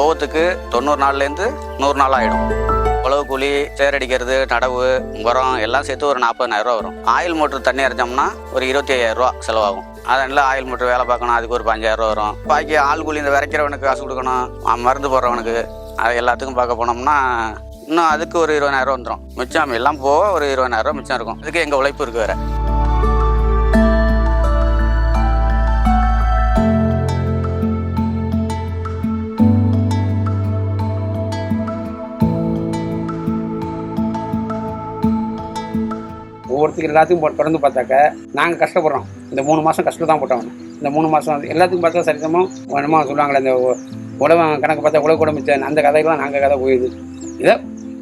போகிறதுக்கு 90 நாள்லேருந்து 100 நாள் ஆகிடும். உழவு கூலி, சேரடிக்கிறது, நடவு, உரம் எல்லாம் சேர்த்து ஒரு 40,000 ரூபா வரும். ஆயில் மோட்டர் தண்ணி இறைச்சோம்னா ஒரு 25,000 ரூபா செலவாகும். அதனால ஆயில் மோட்டர் வேலை பார்க்கணும், அதுக்கு ஒரு 5,000 ரூபா வரும். பாக்கி ஆள் கூலி இந்த விரைக்கிறவனுக்கு காசு கொடுக்கணும், மருந்து போடுறவனுக்கு, அது எல்லாத்துக்கும் பார்க்க போனோம்னா இன்னும் அதுக்கு ஒரு 20,000 ரூபா வந்துடும். மிச்சம் எல்லாம் போக ஒரு 20,000 ரூபா மிச்சம் இருக்கும். இதுக்கு எங்கள் உழைப்பு இருக்குது வேறு. ஒவ்வொருத்தருக்கு எல்லாத்துக்கும் தொடர்ந்து பார்த்தாக்க நாங்கள் கஷ்டப்படுறோம். இந்த 3 மாதம் கஷ்டம் தான் போட்டோம். இந்த 3 மாதம் எல்லாத்துக்கும் பார்த்தா சரிசமம் என்னமோ சொல்லுவாங்களே, இந்த உழவு கணக்கு பார்த்தா உழவு கூட மிச்சம் அந்த கதைகள்லாம் நாங்கள் கதை போயிடுது. இதை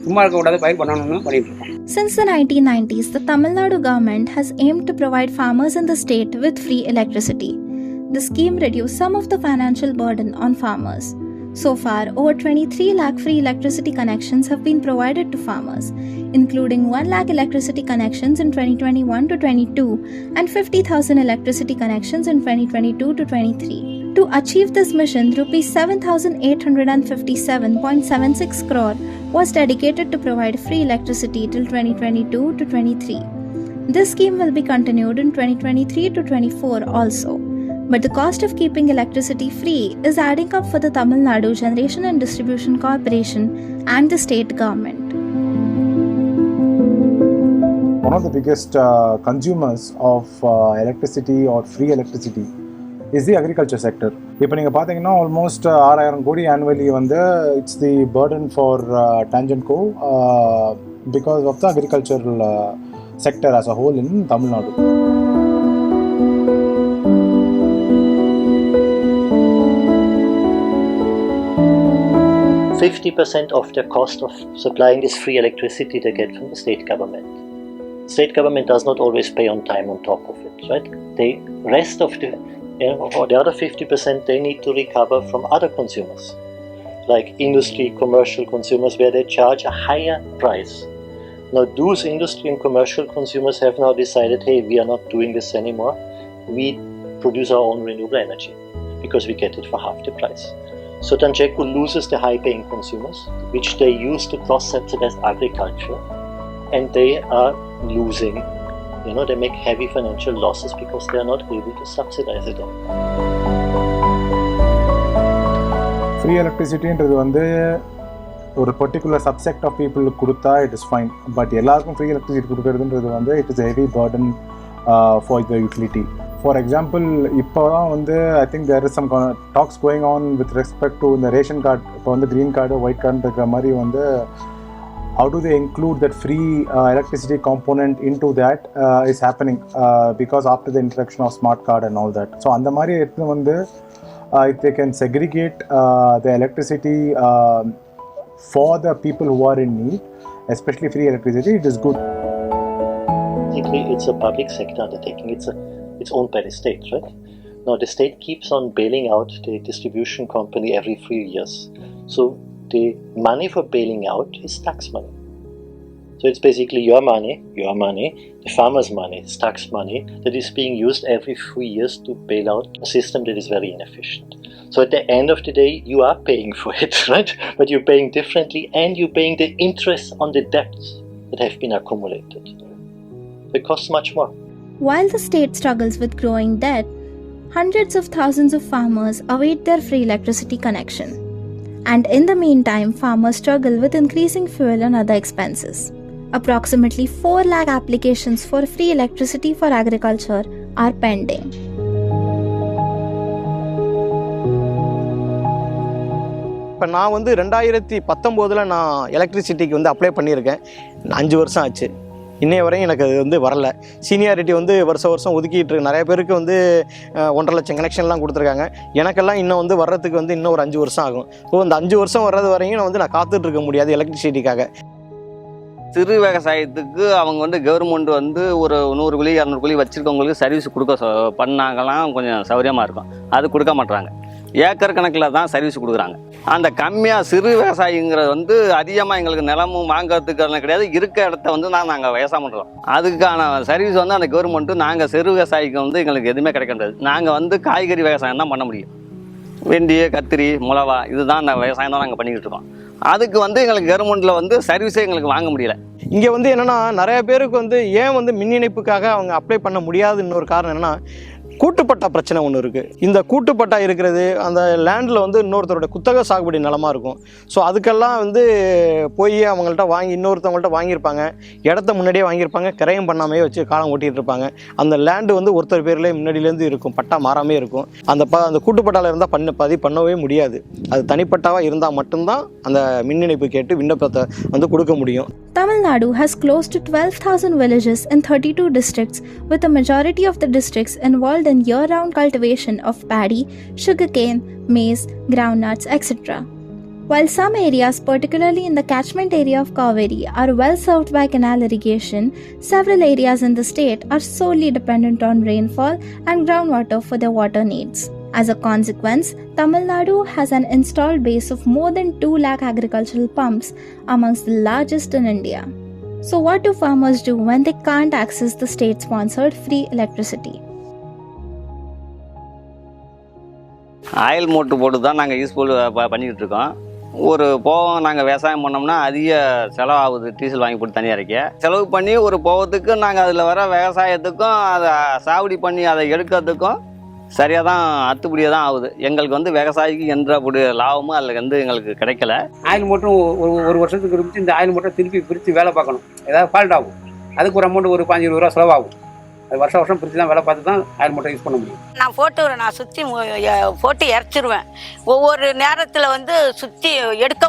சும்மா இருக்கக்கூடாது, பயிர் பண்ணணும்னு பண்ணிட்டு இருக்கோம். Since the 1990s, the Tamil Nadu government has aimed to provide farmers in the state with free electricity. The scheme reduced some of the financial burden on farmers. So far, over 23 lakh free electricity connections have been provided to farmers, including 1 lakh electricity connections in 2021 to 22 and 50,000 electricity connections in 2022 to 23. To achieve this mission, rupees 7,857.76 crore was dedicated to provide free electricity till 2022 to 23. This scheme will be continued in 2023 to 24 also. But the cost of keeping electricity free is adding up for the Tamil Nadu Generation and Distribution Corporation and the state government. One of the biggest consumers of electricity or free electricity is the agriculture sector. இப்போ நீங்கள் பார்த்தீங்கன்னா almost 6,000 கோடி annually வந்து it's the burden for Tangent-Co because of the agricultural sector as a whole in Tamil Nadu. 50% of the cost of supplying this free electricity they get from the state government. State government does not always pay on time on top of it, right? The rest of the other 50% they need to recover from other consumers, like industry, commercial consumers, where they charge a higher price. Now those industry and commercial consumers have now decided, hey, we are not doing this anymore. We produce our own renewable energy because we get it for half the price. So Tangent-Co loses the high-paying consumers, which they use to cross-subsidize agriculture, and they are losing. They make heavy financial losses because they are not able to subsidize it all. Free electricity is ஒரு particular subset of people கொடுத்தா it is fine, but எல்லாருக்கும் free electricity கொடுக்கிறதுன்றது it is a heavy burden for the utility. For example, இப்போ தான் I think there is some talks going on with respect to the ration card. இப்போ green card, white card இருக்கிற மாதிரி how do they include that free electricity component into that is happening because after the introduction of smart card and all that. So அந்த மாதிரி if they can segregate the electricity for the people who are in need, especially free electricity, it is good. It's a public sector undertaking. It's owned by the state, right? Now the state keeps on bailing out the distribution company every few years. So the money for bailing out is tax money. So it's basically your money, the farmer's money, it's tax money that is being used every few years to bail out a system that is very inefficient. So at the end of the day, you are paying for it, right? But you're paying differently, and you're paying the interest on the debts that have been accumulated. It costs much more. While the state struggles with growing debt, hundreds of thousands of farmers await their free electricity connection. And in the meantime, farmers struggle with increasing fuel and other expenses. Approximately 4 lakh applications for free electricity for agriculture are pending. இப்போ நான் 2019 நான் எலக்ட்ரிசிட்டிக்கு apply பண்ணியிருக்கேன். 5 வருஷம் ஆச்சு. இன்னைய வரையும் எனக்கு அது வரல. சீனியாரிட்டி வருஷம் ஒதுக்கிட்டு நிறைய பேருக்கு 1.5 லட்சம் கனெக்ஷன்லாம் கொடுத்துருக்காங்க. எனக்கெல்லாம் இன்னும் வர்றதுக்கு இன்னும் ஒரு 5 வருஷம் ஆகும். இந்த 5 வருஷம் வர்றது வரையும் நான் காத்துட்டு இருக்க முடியாது எலக்ட்ரிசிட்டிக்காக. சிறு விவசாயத்துக்கு அவங்க கவர்மெண்ட் ஒரு 100 குழி 200 குழி வச்சுருக்கவங்களுக்கு சர்வீஸ் பண்ணாங்கலாம் கொஞ்சம் சௌகரியமாக இருக்கும். அது கொடுக்க மாட்டுறாங்க. ஏக்கர் கணக்கில் தான் சர்வீஸ் கொடுக்குறாங்க. அந்த கம்மியாக சிறு விவசாயிங்கிறது அதிகமாக எங்களுக்கு நிலமும் வாங்கிறதுக்கு கிடையாது. இருக்க இடத்த நாங்கள் விவசாயம் பண்ணுறோம். அதுக்கான சர்வீஸ் அந்த கவர்மெண்ட்டு நாங்கள் சிறு விவசாயிக்கு எங்களுக்கு எதுவுமே கிடைக்க முடியாது. நாங்கள் காய்கறி விவசாயம் தான் பண்ண முடியும். வெண்டி, கத்திரி, மிளவா இதுதான் அந்த விவசாயம் தான் நாங்கள் பண்ணிக்கிட்டு இருக்கோம். அதுக்கு வந்து எங்களுக்கு கவர்மெண்ட்டில் வந்து சர்வீஸே எங்களுக்கு வாங்க முடியல. இங்கே வந்து என்னென்னா நிறைய பேருக்கு வந்து ஏன் வந்து மின் இணைப்புக்காக அவங்க அப்ளை பண்ண முடியாது இன்னொரு காரணம் என்னென்னா கூட்டுப்பட்டா பிரச்சனை ஒன்று இருக்குது. இந்த கூட்டுப்பட்டா இருக்கிறது அந்த லேண்டில் வந்து இன்னொருத்தரோட குத்தகை சாகுபடி நிலமாக இருக்கும். ஸோ அதுக்கெல்லாம் வந்து போய் அவங்கள்ட்ட வாங்கி இன்னொருத்தவங்கள்ட்ட வாங்கியிருப்பாங்க, இடத்த முன்னாடியே வாங்கியிருப்பாங்க, கிரையம் பண்ணாமே வச்சு காலம் ஓட்டிகிட்டு இருப்பாங்க. அந்த லேண்டு வந்து ஒருத்தர் பேர்லேயே முன்னாடியிலேருந்து இருக்கும், பட்டா மாறாமே இருக்கும். அந்த கூட்டுப்பட்டாவில் இருந்தால் பதிவு பண்ணவே முடியாது. அது தனிப்பட்டாவாக இருந்தால் மட்டும்தான் அந்த மின் இணைப்பு கேட்டு விண்ணப்பத்தை வந்து கொடுக்க முடியும். Tamil Nadu has close to 12,000 villages in 32 districts, with a majority of the districts involved in year-round cultivation of paddy, sugarcane, maize, groundnuts, etc. While some areas, particularly in the catchment area of Kaveri, are well served by canal irrigation, several areas in the state are solely dependent on rainfall and groundwater for their water needs. As a consequence, Tamil Nadu has an installed base of more than 2 lakh agricultural pumps, amongst the largest in India. So what do farmers do when they can't access the state-sponsored free electricity? Oil motor போட்டு தான் நாங்கள் useful பண்ணிக்கிட்டு இருக்கோம். ஒரு போகம் நாங்கள் விவசாயம் பண்ணோம்னா அதிக செலவாகுது. டீசல் வாங்கி போட்டு தனியாக இருக்க செலவு பண்ணி ஒரு போகத்துக்கு நாங்கள் அதில் வர விவசாயத்துக்கும் அதை சாகுடி பண்ணி அதை எடுக்கிறதுக்கும் சரியாக தான் அத்துப்படியாக தான் ஆகுது. எங்களுக்கு வந்து விவசாயிக்கு எந்த லாபமும் அதில் வந்து எங்களுக்கு கிடைக்கல. ஆயில் மோட்டரும் ஒரு வருஷத்துக்கு இருந்துச்சு. இந்த ஆயில் மோட்டரை திருப்பி பிரித்து வேலை பார்க்கணும். ஏதாவது ஃபால்ட் ஆகும், அதுக்கு ஒரு அமௌண்ட் ஒரு 15-20 ரூபா செலவாகும். அது வருஷம் பிரித்து தான் வேலை பார்த்து தான் ஆயில் மோட்டர் யூஸ் பண்ண முடியும். நான் சுற்றி போட்டு இறச்சிருவேன். ஒவ்வொரு நேரத்தில் வந்து சுற்றி எடுக்க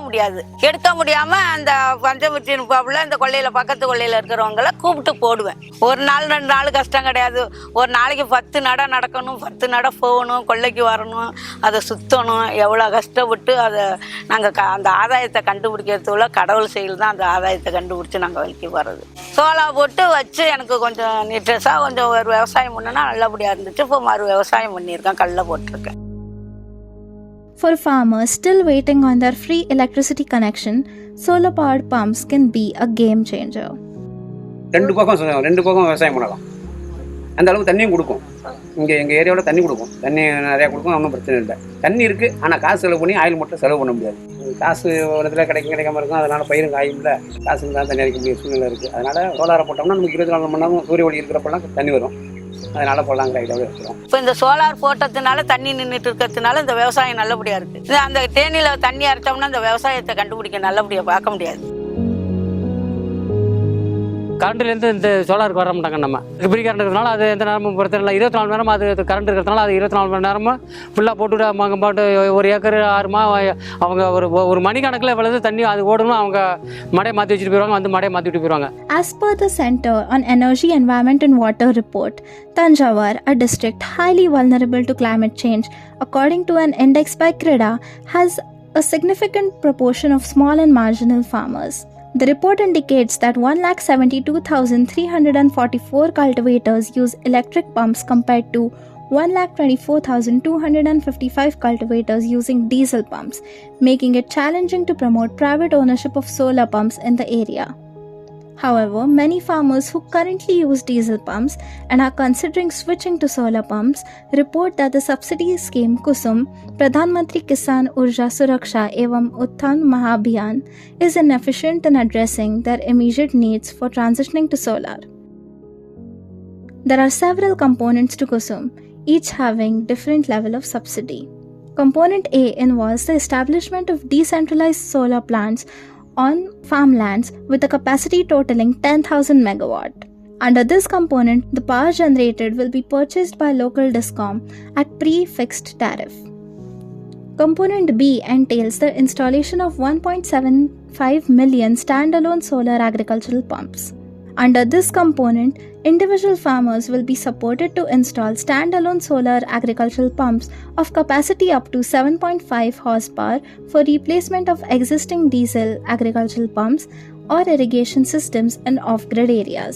முடியாமல் அந்த பஞ்சபட்சி பாப்பில் இந்த கொள்ளையில் பக்கத்து கொள்ளையில் இருக்கிறவங்கள கூப்பிட்டு போடுவேன். ஒரு நாள் 2 நாள் கஷ்டம் கிடையாது. ஒரு நாளைக்கு 10 நடை நடக்கணும், 10 நடை போகணும், கொள்ளைக்கு வரணும், அதை சுற்றணும். எவ்வளோ கஷ்டப்பட்டு அதை நாங்கள் அந்த ஆதாயத்தை கண்டுபிடிக்கிறதுக்குள்ள கடவுள் செயல் தான் அந்த ஆதாயத்தை கண்டுபிடிச்சி நாங்கள் வலிக்கு வர்றது. சோளா போட்டு வச்சு எனக்கு கொஞ்சம் நீட்ரஸாக கொஞ்சம் ஒரு விவசாயம் பண்ணனா நல்லபடியாக இருந்துச்சு. இப்போ விவசாயம் பண்ணியிருக்கேன், கடலை போட்டிருக்கேன். For farmers still waiting on their free electricity connection, solar powered pumps can be a game changer. ரெண்டு பக்கம் விவசாயம் பண்ணலாம். அந்த அளவுக்கு தண்ணியும் கொடுக்கும். எங்கள் ஏரியாவில் தண்ணி கொடுக்கும், தண்ணி நிறையா கொடுக்கும், ஒன்றும் பிரச்சனை இல்லை. தண்ணி இருக்குது, ஆனால் காசு செலவு பண்ணி ஆயில் மட்டும் செலவு பண்ண முடியாது. காசு ஒரு இடத்துல கிடைக்காம இருக்கும். அதனால் பயிரும் காயும் இல்லை, காசுக்கு தான் தண்ணி அடிக்க முடிய சூழ்நிலை இருக்குது. அதனால் சோலாரை போட்டோம்னா நமக்கு 24 மணி நேரம் சூரிய ஒளி இருக்கிறப்பெல்லாம் தண்ணி வரும். அதனால போடலாங்கிற ஐடியாவே இருக்கிறோம். இப்போ இந்த சோலார் போட்டதுனால தண்ணி நின்றுட்டு இருக்கிறதுனால இந்த விவசாயம் நல்லபடியாக இருக்குது. அந்த தேனியில் தண்ணி அரைச்சோம்னா இந்த விவசாயத்தை கண்டுபிடிக்க நல்லபடியாக பார்க்க முடியாது. கரண்ட்லேருந்து இந்த சோலாருக்கு வர மாட்டாங்க. நம்ம ஃப்ரீ கரண்ட் இருக்கிறதுனால அது எந்த நேரமும் பொறுத்த இல்லை. 24 மணி நேரம் அது கரண்ட் இருக்கிறதுனால அது 24 மணி நேரமும் ஃபுல்லாக போட்டுவிட்டு அவங்க பாட்டு 1 ஏக்கர் 6 அவங்க ஒரு மணிக்கணக்கில் எவ்வளவு தண்ணி அது ஓடணும். அவங்க மடையை மாற்றி வச்சுட்டு போயிடுவாங்க, வந்து மடையை மாற்றி விட்டு போயிடுவாங்க. As per the Center on Energy, Environment and Water report, Thanjavur, a district highly vulnerable to climate change, according to an index by CRIDA, has a significant proportion of small and marginal farmers. The report indicates that 1,72,344 cultivators use electric pumps compared to 1,24,255 cultivators using diesel pumps, making it challenging to promote private ownership of solar pumps in the area. However, many farmers who currently use diesel pumps and are considering switching to solar pumps report that the subsidy scheme KUSUM, Pradhan Mantri Kisan Urja Suraksha Evam Utthan Mahabhiyan, is inefficient in addressing their immediate needs for transitioning to solar. There are several components to KUSUM, each having different level of subsidy. Component A involves the establishment of decentralized solar plants on farmlands with a capacity totaling 10,000 megawatt. Under this component, the power generated will be purchased by local DISCOM at pre-fixed tariff. Component B entails the installation of 1.75 million standalone solar agricultural pumps. Under this component, individual farmers will be supported to install standalone solar agricultural pumps of capacity up to 7.5 horsepower for replacement of existing diesel agricultural pumps or irrigation systems in off-grid areas.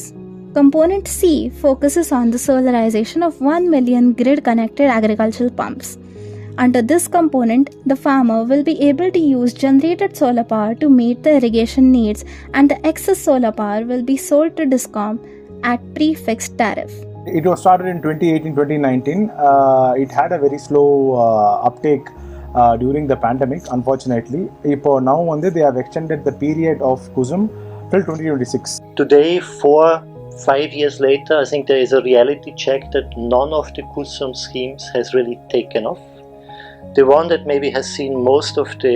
Component C focuses on the solarization of 1 million grid-connected agricultural pumps. Under this component, the farmer will be able to use generated solar power to meet the irrigation needs, and the excess solar power will be sold to DISCOM at pre-fixed tariff. It was started in 2018-2019. It had a very slow uptake during the pandemic, unfortunately. Now they have extended the period of KUSUM till 2026. Today, 4-5 years later, I think there is a reality check that none of the KUSUM schemes has really taken off. The one that maybe has seen most of the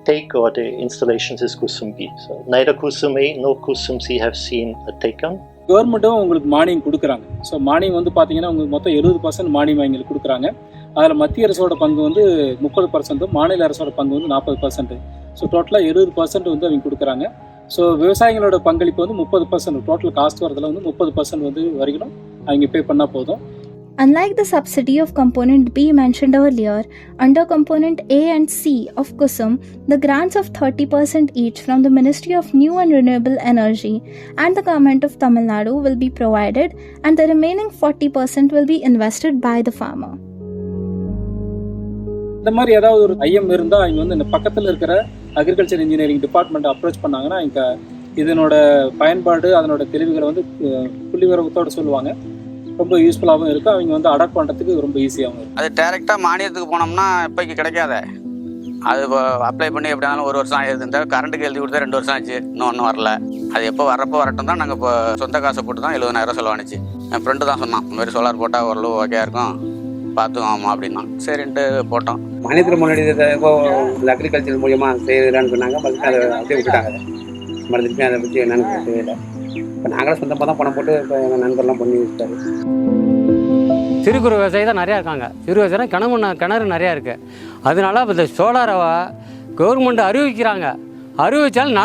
take or the installations is KUSUM B. So neither KUSUM A nor KUSUM C have seen a take on. கவர்மெண்ட்டும் உங்களுக்கு மானியம் கொடுக்குறாங்க. So மானியம் வந்து பார்த்தீங்கன்னா உங்களுக்கு மொத்தம் 70% மானியம் எங்களுக்கு கொடுக்குறாங்க. அதில் மத்திய அரசோட பங்கு வந்து 30%, மாநில அரசோட பங்கு வந்து 40%. ஸோ டோட்டலாக 70% வந்து அவங்க கொடுக்குறாங்க. ஸோ விவசாயிகளோட பங்களிப்பு வந்து 30%, டோட்டல் காஸ்ட் வரதில் வந்து 30% வந்து வரைக்கும் அவங்க பே பண்ணால் போதும். Unlike the subsidy of component B mentioned earlier, under component A and C of KUSUM, the grants of 30% each from the Ministry of New and Renewable Energy and the Government of Tamil Nadu will be provided, and the remaining 40% will be invested by the farmer. இந்த மாதிரி ஏதாவது ஒரு ஐயம் இருந்தால் அவங்க வந்து இந்த பக்கத்தில் இருக்கிற அக்ரிகல்ச்சர் இன்ஜினியரிங் டிபார்ட்மெண்ட்டை அப்ரோச் பண்ணாங்கன்னா இங்கே இதனோட பயன்பாடு அதனோட தெளிவுகளை வந்து புள்ளிவிவரத்தோடு சொல்லுவாங்க. ரொம்ப யூஸ்ஃபுல்லாகவும் இருக்கும். அவங்க வந்து அடாப்ட் பண்ணுறதுக்கு ரொம்ப ஈஸியாகவும் இருக்கும். அது டேரெக்டாக மானியத்துக்கு போனோம்னா இப்போக்கு கிடைக்காத, அது அப்ளை பண்ணி எப்படி இருந்தாலும் 1 வருஷம் ஆயிடுது. கரண்ட்டுக்கு எழுதி கொடுத்தா 2 வருஷம் ஆச்சு, இன்னும் வரல. அது எப்போ வரட்டும் தான். நாங்கள் இப்போ சொந்த காசை போட்டு தான் 70,000 செலவானுச்சு. என் ஃப்ரெண்டு தான் சொன்னான், இந்த மாதிரி சோலார் போட்டால் ஓரளவு ஓகே இருக்கும், பார்த்துக்கோமா அப்படின்னா. சரின்ட்டு போட்டோம். மானியத்தில் முன்னாடி இப்போ அக்ரிகல்ச்சர் மூலியமாக செய்யலான்னு சொன்னாங்க. அதை அப்படியே விட்டுட்டாங்க. மறுபடியும் அதை பற்றி என்னன்னு தெரியல. இப்போ நாங்களும் சொந்தமாக தான் பணம் போட்டு இப்போ எங்கள் நண்பர்லாம் பண்ணி வச்சுட்டாரு. சிறு குறு விவசாயி தான் நிறையா இருக்காங்க. சிறு விவசாயம் கிணறு நிறையா இருக்குது. அதனால இப்போ இந்த சோலாரை கவர்மெண்ட் அறிவிக்கிறாங்க. அறிவித்தாலும்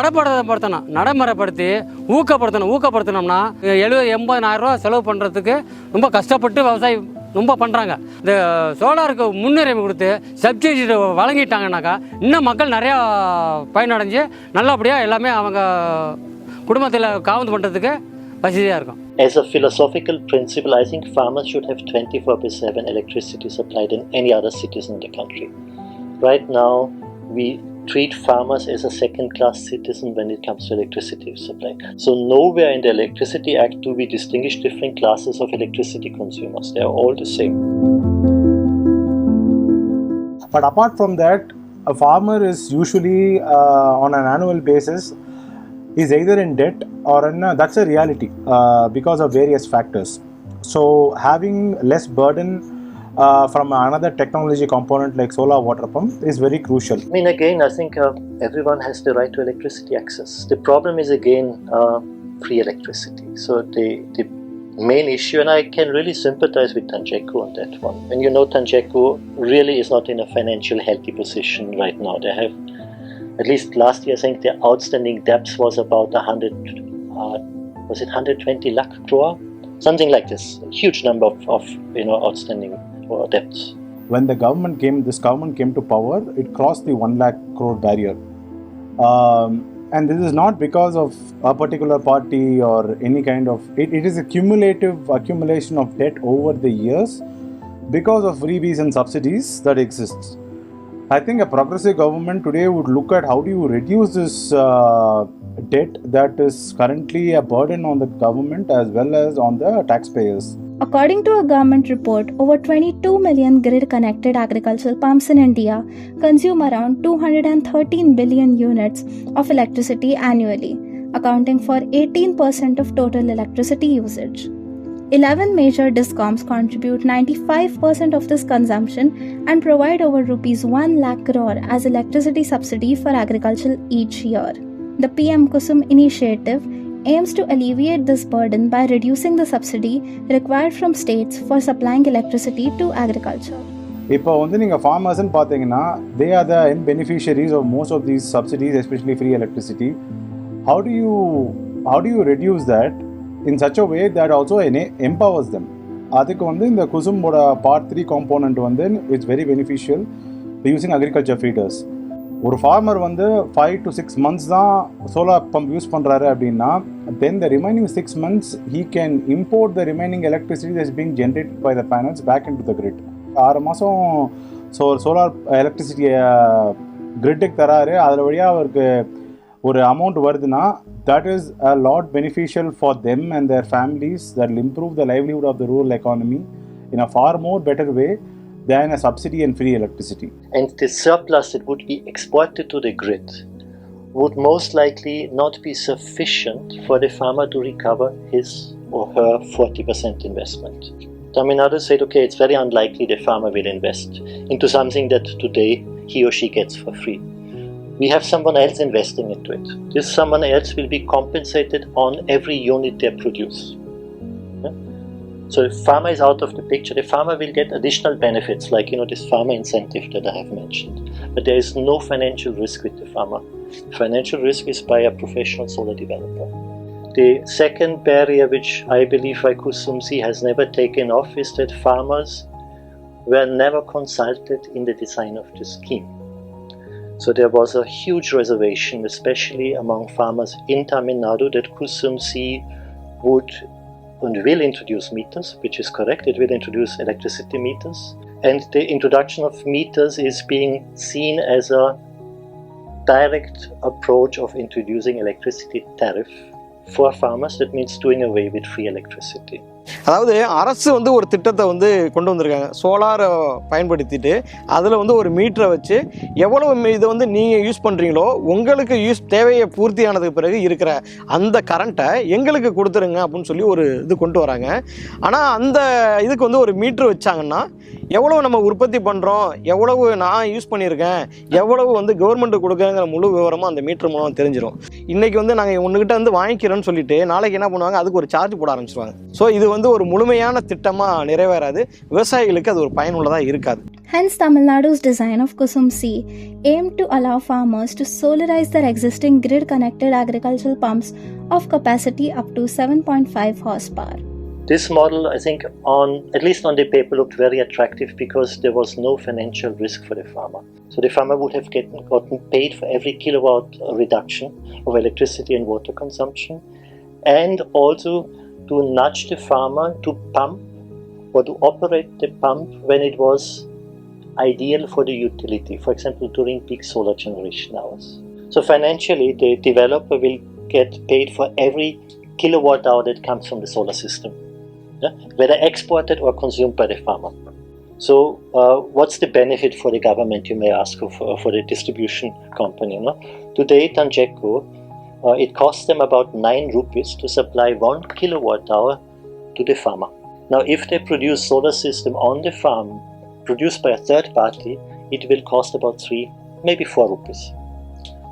நடைமுறைப்படுத்தி ஊக்கப்படுத்தணும்னா 70,000-80,000 ரூபா செலவு பண்ணுறதுக்கு ரொம்ப கஷ்டப்பட்டு விவசாயி ரொம்ப பண்ணுறாங்க. இந்த சோலாருக்கு முன்னுரிமை கொடுத்து சப்சிடி வழங்கிட்டாங்கன்னாக்கா இன்னும் மக்கள் நிறையா பயனடைஞ்சு நல்லபடியாக எல்லாமே அவங்க குடும்பத்தில் காவந்து பண்ணுறதுக்கு வசதியாக இருக்கும். As a philosophical principle, I think farmers should have 24/7 electricity supplied in any other citizen in the country. Right now, we treat farmers as a second-class citizen when it comes to electricity supply. So nowhere in the Electricity Act do we distinguish different classes of electricity consumers. They are all the same. But apart from that, a farmer is usually on an annual basis is either in debt or that's a reality because of various factors. So having less burden from another technology component like solar water pump is very crucial. I mean, again, I think everyone has the right to electricity access. The problem is again free electricity. So the main issue, and I can really sympathize with Tanjaku on that one. And you know, Tanjaku really is not in a financial healthy position right now. They have, at least last year, I think their outstanding debts was about 120 lakh crore, something like this. A huge number of outstanding debts. When this government came to power, it crossed the 1 lakh crore barrier. And this is not because of a particular party or any kind of... It is a cumulative accumulation of debt over the years because of freebies and subsidies that exists. I think a progressive government today would look at how do you reduce this debt that is currently a burden on the government as well as on the taxpayers. According to a government report, over 22 million grid-connected agricultural pumps in India consume around 213 billion units of electricity annually, accounting for 18% of total electricity usage. 11 major discoms contribute 95% of this consumption and provide over rupees 1 lakh crore as electricity subsidy for agriculture each year. The PM-KUSUM initiative aims to alleviate this burden by reducing the subsidy required from states for supplying electricity to agriculture. இப்போ நீங்கள் ஃபார்மர்ஸ்ன்னு பார்த்தீங்கன்னா they are the end beneficiaries of most of these subsidies, especially free electricity. How do you reduce that in such a way that also empowers them? அதுக்கு இந்த குசும்போட part 3 component it's very beneficial using agriculture feeders. ஒரு farmer 5 to 6 months தான் solar pump use பண்ணுறாரு அப்படின்னா then the remaining 6 months he can import the remaining electricity that is being generated by the panels back into the grid. 6 மாதம் solar எலக்ட்ரிசிட்டியை கிரிட்டுக்கு தராரு, அதில் வழியாக அவருக்கு ஒரு அமௌண்ட் வருதுன்னா that is a lot beneficial for them and their families. That will improve the livelihood of the rural economy in a far more better way than a subsidy and free electricity. And the surplus that would be exported to the grid would most likely not be sufficient for the farmer to recover his or her 40% investment. Tamil Nadu said, okay, it's very unlikely the farmer will invest into something that today he or she gets for free. We have someone else investing into it. This someone else will be compensated on every unit they produce. Yeah? So if farmer is out of the picture, the farmer will get additional benefits like this farmer incentive that I have mentioned. But there is no financial risk with the farmer. Financial risk is by a professional solar developer. The second barrier, which I believe KUSUM has never taken off, is that farmers were never consulted in the design of the scheme. So there was a huge reservation, especially among farmers in Tamil Nadu, that KUSUM would and will introduce meters, which is correct. It will introduce electricity meters. And the introduction of meters is being seen as a direct approach of introducing electricity tariff for farmers. That means doing away with free electricity. அதாவது அரசு ஒரு திட்டத்தை கொண்டு வந்திருக்காங்க. சோலாரை பயன்படுத்திட்டு அதில் ஒரு மீட்டரை வச்சு எவ்வளவு இதை நீங்கள் யூஸ் பண்ணுறீங்களோ உங்களுக்கு தேவையை பூர்த்தியானதுக்கு பிறகு இருக்கிற அந்த கரண்ட்டை எங்களுக்கு கொடுத்துருங்க அப்படின்னு சொல்லி ஒரு இது கொண்டு வராங்க. ஆனால் அந்த இதுக்கு ஒரு மீட்ரு வச்சாங்கன்னா எவ்வளவு நம்ம உற்பத்தி பண்ணுறோம், எவ்வளவு நான் யூஸ் பண்ணியிருக்கேன், எவ்வளவு கவர்மெண்ட்டு கொடுக்குறங்கிற முழு விவரமும் அந்த மீட்டர் மூலம் தெரிஞ்சிடும். இன்றைக்கி நாங்கள் உங்ககிட்ட வாங்கிக்கிறோன்னு சொல்லிட்டு நாளைக்கு என்ன பண்ணுவாங்க, அதுக்கு ஒரு சார்ஜ் போட ஆரம்பிச்சிருவாங்க. ஸோ இது ஒரு முழுமையான திட்டமாக நிறைவேறாது, விவசாயிகளுக்கு அது ஒரு பயனுள்ளதாக இருக்காது. Hence, Tamil Nadu's design of KUSUM aimed to allow farmers to solarize their existing grid-connected agricultural pumps of capacity up to 7.5 horsepower. This model, I think, at least on the paper, looked very attractive because there was no financial risk for the farmer. So the farmer would have gotten paid for every kilowatt reduction of electricity and water consumption, and also to nudge the farmer to pump or to operate the pump when it was ideal for the utility, for example during peak solar generation hours. So financially the developer will get paid for every kilowatt hour that comes from the solar system, whether exported or consumed by the farmer. So what's the benefit for the government, you may ask, for the distribution company? Today Tanjeko, it costs them about 9 rupees to supply 1 kilowatt hour to the farmer. Now if they produce solar system on the farm produced by a third party, it will cost about 3, maybe 4 rupees.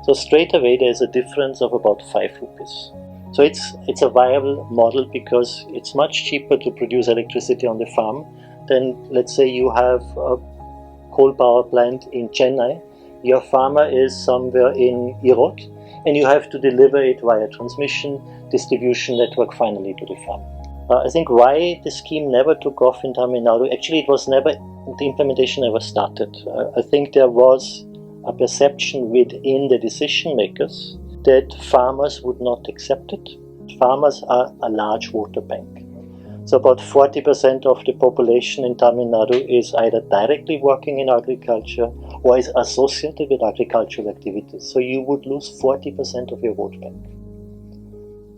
So straight away there is a difference of about 5 rupees. So it's a viable model because it's much cheaper to produce electricity on the farm than, let's say you have a coal power plant in Chennai, your farmer is somewhere in Erode, and you have to deliver it via transmission distribution network finally to the farm. I think why the scheme never took off in Tamil Nadu, actually the implementation never started. I think there was a perception within the decision makers that farmers would not accept it. Farmers are a large voter bank. So about 40% of the population in Tamil Nadu is either directly working in agriculture or is associated with agricultural activities. So you would lose 40% of your vote bank.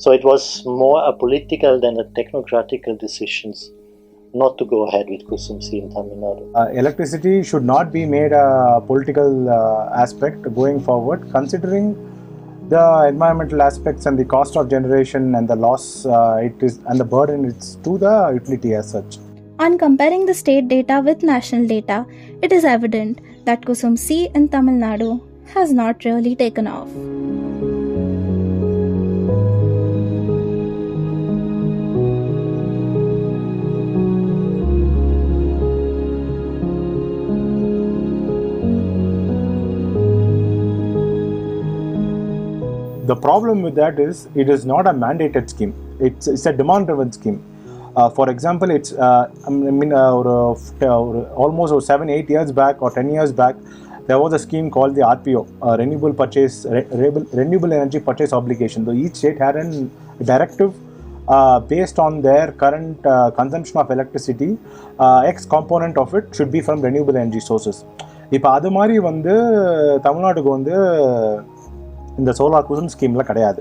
So it was more a political than a technocratical decisions not to go ahead with KUSUM in Tamil Nadu. Electricity should not be made a political aspect going forward, considering the environmental aspects and the cost of generation and the loss and the burden it's to the utility as such. On comparing the state data with national data, it is evident that KUSUM in Tamil Nadu has not really taken off. The problem with that is it is not a mandated scheme. It's a demand-driven scheme. For example, it's almost 7-8 years back or 10 years back, there was a scheme called the RPO, Renewable Energy Purchase Obligation. So each state had a directive based on their current consumption of electricity. X component of it should be from renewable energy sources. இப்போ அது மாதிரி தமிழ்நாட்டுக்கு இந்த solar KUSUM ஸ்கீமில் கிடையாது.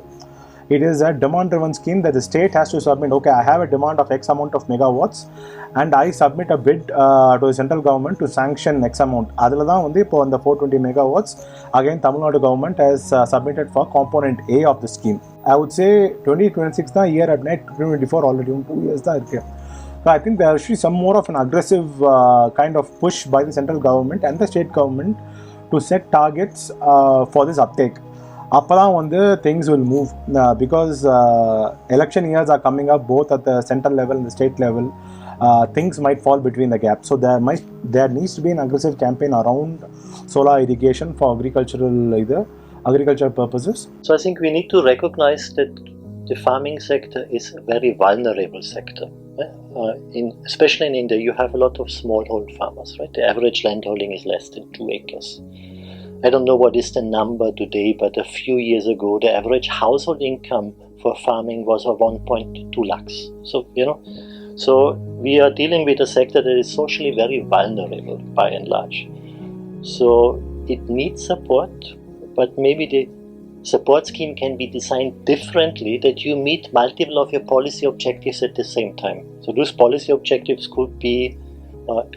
It is a demand-driven scheme that the state has to submit, okay, I have a demand of X amount of megawatts and I submit a bid to the central government to sanction X amount. அதில் தான் வந்து இப்போ அந்த 420 megawatts again Tamil Nadu government has submitted for component A of the scheme. I would say 2026 தான் year at night, 2024 already 2 years தான் இருக்கு. So I think there should be some more of an aggressive kind of push by the central government and the state government to set targets for this uptake. அப்போதான் வந்து things will move because election years are coming up both at the central level and the state level. Things might fall between the gaps. So there needs to be an aggressive campaign around solar irrigation for agricultural purposes. So I think we need to recognize that the farming sector is a very vulnerable sector. Especially in India, you have a lot of smallhold farmers, right? The average landholding is less than 2 acres. I don't know what is the number today, but a few years ago, the average household income for farming was 1.2 lakhs. So we are dealing with a sector that is socially very vulnerable by and large. So it needs support, but maybe the support scheme can be designed differently that you meet multiple of your policy objectives at the same time. So those policy objectives could be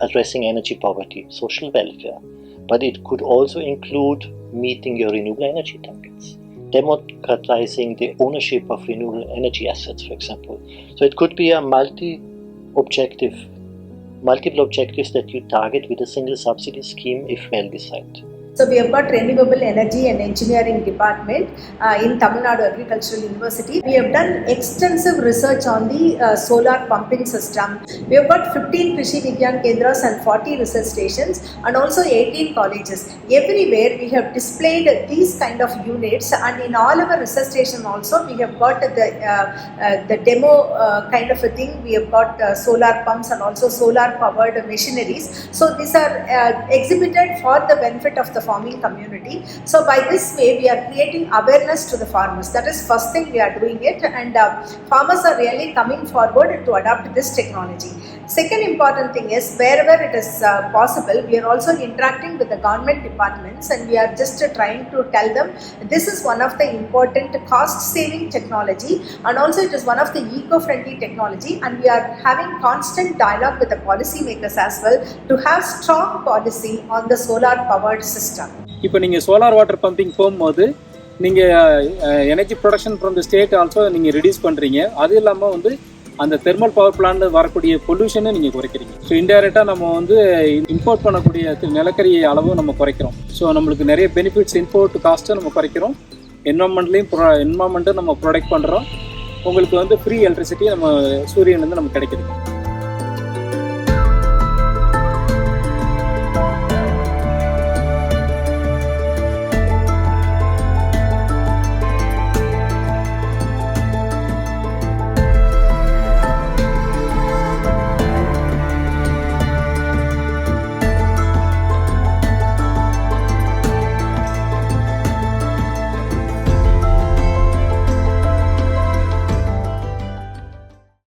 addressing energy poverty, social welfare, but it could also include meeting your renewable energy targets, democratizing the ownership of renewable energy assets, for example. So it could be a multiple objectives that you target with a single subsidy scheme if well designed. So we have got Renewable Energy and Engineering Department in Tamil Nadu Agricultural University. We have done extensive research on the solar pumping system. We have got 15 Krishi Vigyan Kendras and 40 research stations and also 18 colleges. Everywhere we have displayed these kind of units, and in all our research stations also we have got the demo kind of a thing. We have got solar pumps and also solar powered machineries. So these are exhibited for the benefit of the farming community. So by this way we are creating awareness to the farmers. That is first thing we are doing it, and farmers are really coming forward to adopt this technology. Second important thing is wherever it is possible, we are also interacting with the government departments, and we are just trying to tell them this is one of the important cost saving technology, and also it is one of the eco-friendly technology, and we are having constant dialogue with the policy makers as well to have strong policy on the solar powered system. இப்போ நீங்கள் solar water pumping போகும்போது நீங்கள் energy production from the state also நீங்கள் reduce பண்ணுறீங்க. அது இல்லாமல் வந்து அந்த தெர்மல் பவர் பிளான்ல வரக்கூடிய பொல்யூஷனை நீங்கள் குறைக்கிறீங்க. ஸோ இன்டைரக்டாக நம்ம வந்து இம்போர்ட் பண்ணக்கூடிய நிலக்கரி அளவும் நம்ம குறைக்கிறோம். ஸோ நம்மளுக்கு நிறைய பெனிஃபிட்ஸ், இம்போர்ட் காஸ்ட்டை நம்ம குறைக்கிறோம், என்வரான்மெண்ட்டும் நம்ம ப்ரொடக்ட் பண்ணுறோம். உங்களுக்கு வந்து ஃப்ரீ எலக்ட்ரிசிட்டி நம்ம சூரியன்லேருந்து நமக்கு கிடைக்குது.